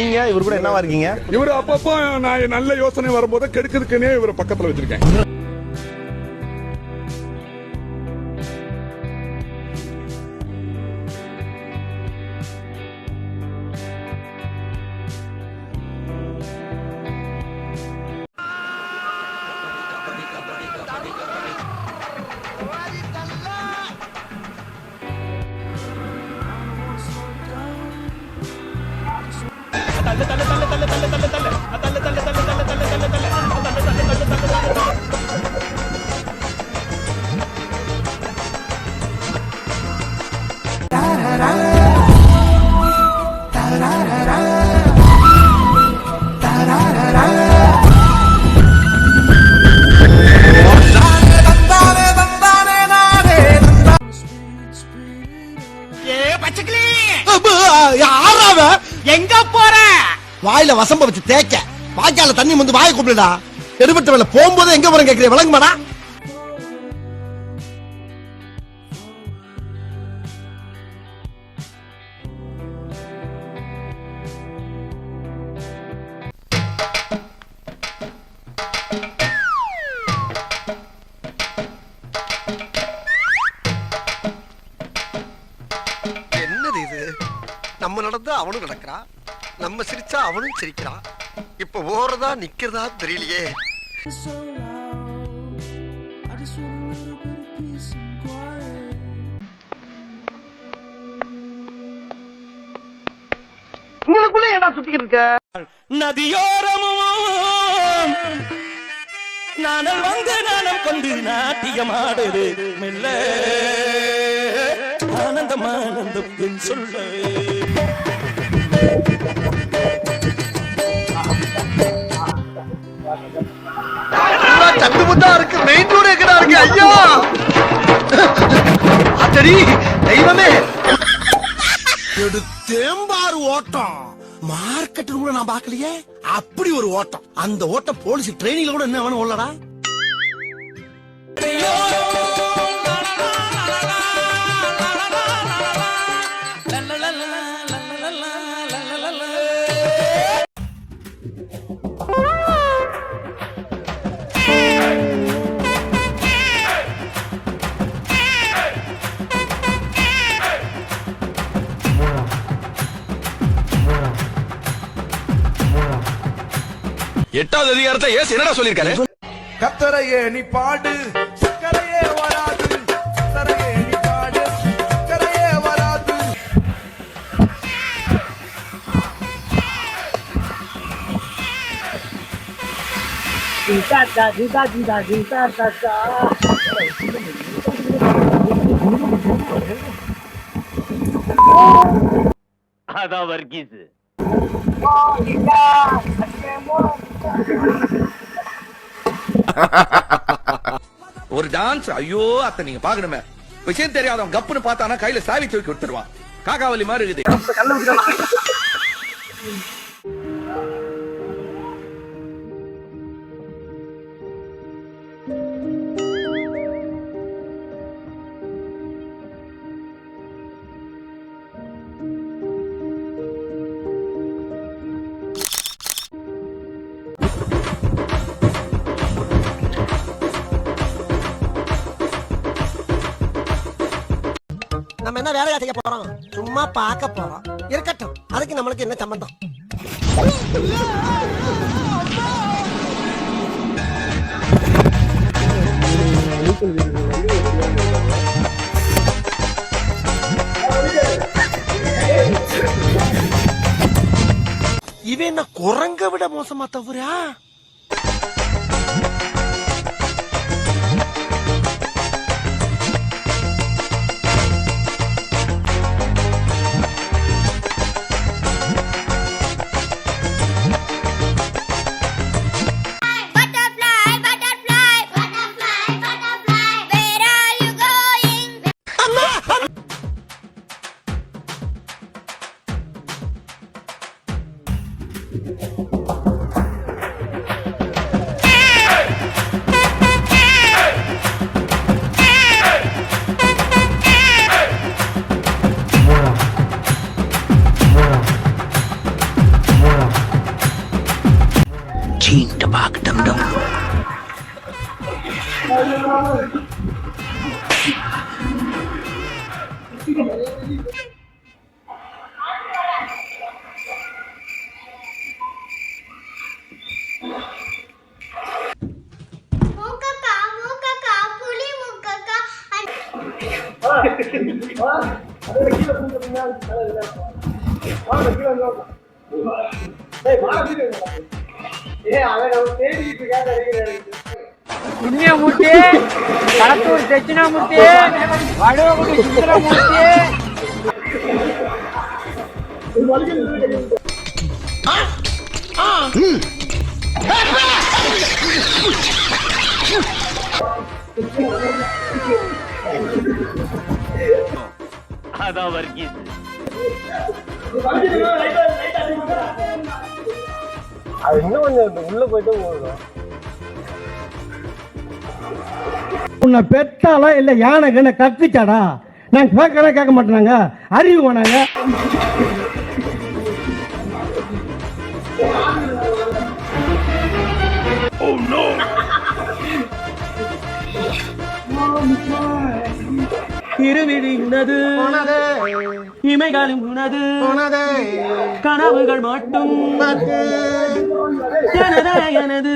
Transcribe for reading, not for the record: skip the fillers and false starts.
நீங்க இவர் கூட என்னவா இருக்கீங்க? இவரு அப்பப்போ நான் நல்ல யோசனை வரும்போது கெடுக்கிறதுக்குன்னே இவரை பக்கத்துல வச்சிருக்கேன். எங்க போற? வாயில வசம்ப வச்சு தேய்க்க வாய்க்கால தண்ணி வந்து வாயை கூப்பிடுடா. எடுபட்ட வேலை போகும்போது எங்க போறேன் கேக்குறேன், விளங்குமாடா? என்னது இது? நம்ம நடந்தா அவனும் நடக்கிறான், நம்ம சிரிச்சா அவனும் சிரிக்கிறான். இப்ப ஓடுறதா நிக்கிறதா தெரியலையே. உங்களுக்குள்ள என்ன சுத்திக்கிட்டு இருக்க? நதியோரமும் நானல் வந்து நானம் கொண்டு நாட்டியமாடுது மெல்ல ஆனந்தம் ஆனந்தம் என் சொல்ல. சட்டுமுட்டா இருக்கு, மெயின் ரோடு எங்கடா இருக்கு? ஐயா அத்தடி தெய்வமே, எடுத்தேம்பாரு ஓட்டம். மார்க்கெட் கூட நான் பாக்கலையே, அப்படி ஒரு ஓட்டம். அந்த ஓட்டம் போலீஸ் ட்ரைனிங்ல கூட என்ன வேணும் ஓடலடா. எட்டாவது அதிகாரத்தை ஏசு என்னடா சொல்லிருக்காரு? கத்தரையே நீ பாடு, சக்கரையே வராது. கத்தரையே நீ பாடு, சக்கரையே வராது. அதான் வர்கீஸ். ஒரு டான்ஸ், ஐயோ அத்தை நீங்க பாக்கணுமே. விஷயம் தெரியாதவன் கப்புன்னு பார்த்தானா கையில சாவி தூக்கி விட்டுருவான். காக்காவலி மாதிரி இருக்குது. நம்ம என்ன வேலையா செய்ய போறோம்? சும்மா பார்க்க போறோம். இருக்கட்டும், அதுக்கு நம்மளுக்கு என்ன சம்பந்தம்? இவன் என்ன குரங்க விட மோசமா தவறா? பாக் டம் டம். மூக்கக்கா புலி மூக்கக்கா புண்ணியமூர்த்தி களத்தூர் தட்சிணாமூர்த்தி வடுவகுடி சுந்தரமூர்த்தி அதான் வர்கீஸ். அது இன்னும் கொஞ்சம் உள்ள போயிட்டு போதும். உன்னை பெத்தாலா இல்ல யானை கண்ண கத்துச்சாடா? நான் கேட்க மாட்டேனாங்க, அறிவு வேணாங்க. இருவிழிந்தது இமைகளும் உனது கனவுகள் மட்டும் எனது